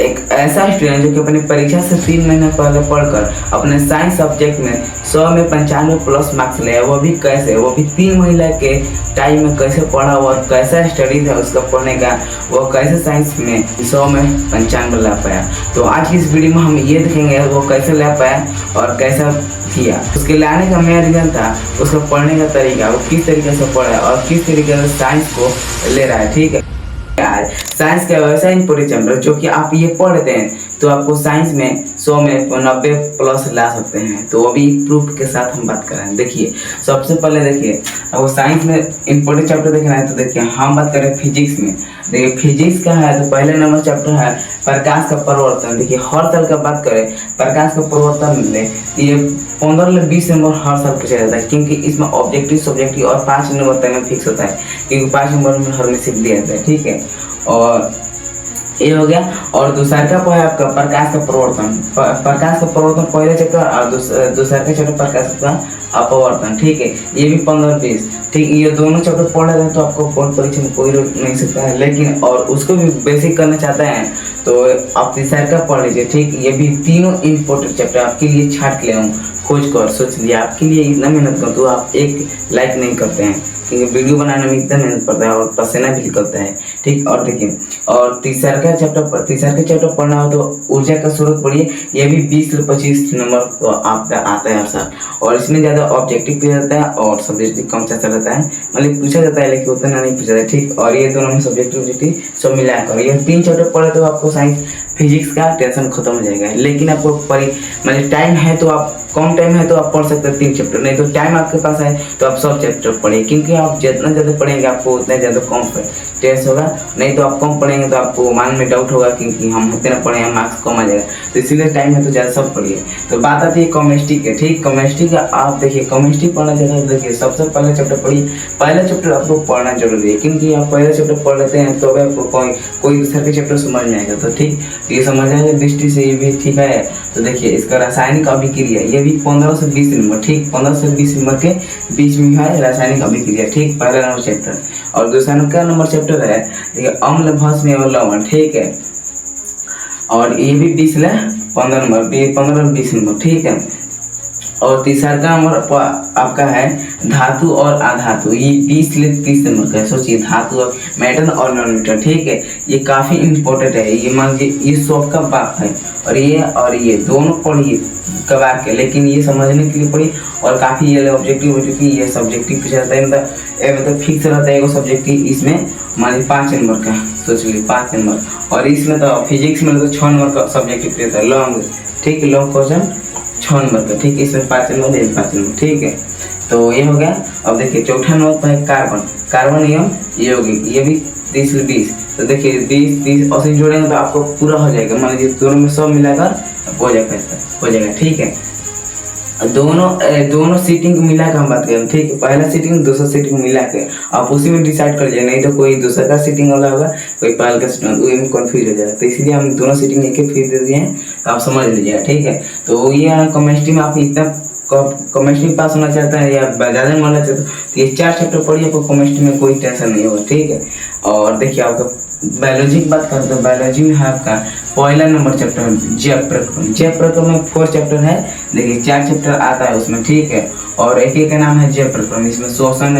एक ऐसा स्टूडेंट जो कि अपनी परीक्षा से 3 महीने पहले पढ़कर अपने साइंस सब्जेक्ट में 100 में 95 प्लस मार्क्स ले, वो भी कैसे, वो भी 3 महीने के टाइम में कैसे पढ़ा और कैसा स्टडी था उसका पढ़ने का, वो कैसे साइंस में 100 में 95 ला पाया। तो आज की इस वीडियो में हम ये देखेंगे वो कैसे ला पाया और कैसा किया, उसके लाने का मेन रीजन था, उसका पढ़ने का तरीका, वो किस तरीके से पढ़ा और किस तरीके से साइंस को ले रहा है। ठीक है, आज साइंस का वैसा इंपॉर्टेंट चैप्टर जो कि आप ये पढ़ते हैं तो आपको साइंस में 100 में 90 प्लस ला सकते हैं। तो अभी प्रूफ के साथ हम बात करें। देखिए, सबसे पहले देखिए, वो साइंस में इंपॉर्टेंट चैप्टर देखना है तो देखिए हम बात करें फिजिक्स में। देखिए फिजिक्स का है तो पहले नंबर चैप्टर है प्रकाश का परिवर्तन। देखिए हर साल का बात करें प्रकाश का परिवर्तन में ये 15 से 20 नंबर हर साल पूछा जाता है, क्योंकि इसमें ऑब्जेक्टिव सब्जेक्टिव और 5 नंबर तक में फिक्स होता है, क्योंकि 5 नंबर में हर में सिर्फ दिया जाता है। ठीक है, और ये हो गया। और दूसरा का है आपका प्रकाश का परिवर्तन। प्रकाश का परिवर्तन पहले चैप्टर और दूसरा का चैप्टर प्रकाश का अपवर्तन। ठीक है, ये भी 15-20। ठीक, ये दोनों चैप्टर पढ़ रहे हैं तो आपको बोर्ड परीक्षा में कोई रोक नहीं सकता है, लेकिन और उसको भी बेसिक करना चाहते हैं तो आप तीसरा का पढ़ लीजिए। ठीक, ये भी तीनों इम्पोर्टेंट चैप्टर आपके लिए छाट ले आऊँ खोज कर, सोच लिया आपके लिए इतना मेहनत कर तो आप एक लाइक नहीं करते हैं, क्योंकि वीडियो बनाने में इतना मेहनत पड़ता है और पसीना भी निकलता है। ठीक, और देखिए, और तीसरा का चैप्टर पढ़ना हो तो ऊर्जा का स्रोत पढ़िए। ये भी 20 से 25 नंबर तो आपका आता है हर साल, और इसमें ज़्यादा ऑब्जेक्टिव पूछा जाता है और सब्जेक्टिव कम चाचा रहता है, मतलब पूछा जाता है लेकिन उतना नहीं पूछा जाता है। ठीक, और ये दोनों में सब्जेक्टिव सब मिलाकर ये 3 चैप्टर पढ़े तो आपको साइंस फिजिक्स का टेंशन खत्म हो जाएगा। लेकिन आपको मतलब टाइम है तो आप कम टाइम है तो आप पढ़ सकते हैं 3 चैप्टर, नहीं तो टाइम आपके पास है तो आप सब चैप्टर पढ़िए, क्योंकि आप जितना ज़्यादा पढ़ेंगे आपको उतना ज़्यादा कम टेस्ट होगा। नहीं तो आप कम पढ़ेंगे तो आपको मान में डाउट होगा क्योंकि हम उतना पढ़े हैं मार्क्स कम आ जाएगा, तो इसीलिए टाइम है तो ज़्यादा सब पढ़िए। तो बात आती है केमिस्ट्री के। ठीक, केमिस्ट्री का आप देखिए, केमिस्ट्री पढ़ना चाहते हैं देखिए सबसे पहले चैप्टर पढ़िए। पहला चैप्टर आपको पढ़ना जरूरी है, क्योंकि आप पहला चैप्टर पढ़ लेते हैं तो आपको कोई दूसरा के चैप्टर समझ में आएगा। तो ठीक, ये समझ आएगा दृष्टि से ये भी ठीक है। तो देखिए इसका रासायनिक अभिक्रिया, ये भी 15 से 20 नंबर। ठीक, 15 से 20 नंबर के बीच में है रासायनिक अभिक्रिया। ठीक, पहला नंबर चैप्टर। और दूसरा नंबर चैप्टर है देखिए अम्ल भस्म एवं लवण। ठीक है, और ये भी 20 से 15 नंबर, 15-20 नंबर। ठीक है, और तीसरा का नंबर आपका है धातु और अधातु। ये 20 से 30 नंबर का है। सोचिए धातु और मेटल और नॉन मेटल। ठीक है, ये काफ़ी इंपॉर्टेंट है। ये मान लीजिए ये 100 का बाप है, और ये दोनों पढ़िए कबार के, लेकिन ये समझने के लिए पढ़िए। और काफ़ी ये ऑब्जेक्टिव ये सब्जेक्टिव पूछा जाता है, मतलब फिक्स रहता है। एगो सब्जेक्टिव इसमें मान लीजिए 5 नंबर का, सोच लीजिए 5 नंबर। और इसमें तो फिजिक्स में तो 6 नंबर का सब्जेक्टिव रहता है लॉन्ग। ठीक, लॉन्ग क्वेश्चन 6 नंबर का। ठीक है, इसमें 5 नंबर 5 नंबर। ठीक है, तो ये हो गया। अब देखिए चौथा नंबर पर है कार्बन नियम, ये होगी, ये भी 30 से 20। तो देखिए 20 और से जोड़ेंगे तो आपको पूरा हो जाएगा। मान लीजिए दोनों में सब मिलाकर हो जाएगा। ठीक है, दोनों सीटिंग को मिला के हम बात करें। ठीक है, पहला सीटिंग दूसरा सीटिंग मिला के आप उसी में डिसाइड कर लीजिए, नहीं तो कोई दूसरा का सीटिंग वाला होगा, कोई पहले का सीटिंग, तो में कन्फ्यूज हो जाएगा। तो इसलिए हम दोनों सीटिंग एक फीस दे दिए हैं, तो आप समझ लीजिएगा। ठीक है, तो ये केमिस्ट्री में आप इतना केमिस्ट्री पास होना चाहता है या ज़्यादा होना चाहते हैं तो ये 4 चैप्टर पढ़िए, आपको केमिस्ट्री में कोई टेंशन नहीं होगा। ठीक है, और देखिए आपका बायोलॉजी की बात करते हैं। बायोलॉजी में है आपका पहला नंबर चैप्टर जैव प्रक्रम में 4 चैप्टर है। देखिए 4 चैप्टर आता है उसमें। ठीक है, और एक का नाम है जैव प्रक्रम, इसमें शोषण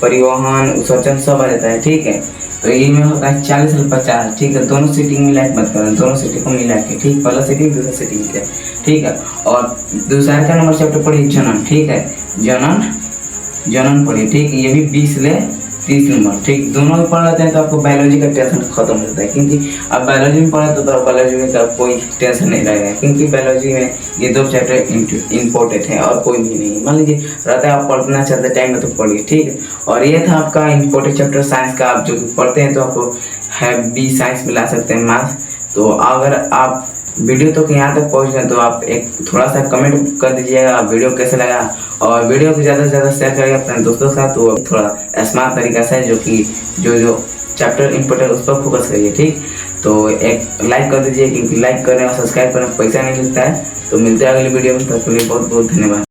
परिवहन उत्सर्जन सब आ जाता है। ठीक है, तो ये में होगा 40 से 50। ठीक है, दोनों सीटिंग मिला के बात करें, दोनों सीटिंग को मिला के। ठीक, पहला सीटिंग दूसरा सीटिंग के। ठीक है, और दूसरा का नंबर चैप्टर पढ़िए जनन। ठीक है, जनन पढ़िए। ठीक, ये भी 20 से 30 नंबर। ठीक, दोनों में पढ़ लेते हैं तो आपको बायोलॉजी का टेंशन खत्म हो जाता है, क्योंकि अब बायोलॉजी में पढ़ा तो बायोलॉजी में का कोई टेंशन नहीं रहेगा, क्योंकि बायोलॉजी में ये 2 चैप्टर इम्पोर्टेंट है और कोई भी नहीं। मान लीजिए रहता है आप पढ़ना चाहते हैं टाइम में तो पढ़िए। ठीक है, और ये था आपका इम्पोर्टेंट चैप्टर साइंस का। आप जो पढ़ते हैं तो आपको है बी साइंस में ला सकते हैं मार्क्स। तो अगर आप वीडियो तो यहाँ तक पहुँच गए तो आप एक थोड़ा सा कमेंट कर दीजिएगा वीडियो कैसे लगा, और वीडियो को ज़्यादा से ज़्यादा शेयर करिएगा अपने दोस्तों के साथ। तो थोड़ा स्मार्ट तरीका से जो कि जो चैप्टर इम्पोर्टेंट उस पर फोकस करिए। ठीक, तो एक लाइक कर दीजिए, क्योंकि लाइक करने और सब्सक्राइब करने पैसा नहीं मिलता है। तो मिलते हैं अगली वीडियो में, तब के लिए बहुत बहुत धन्यवाद।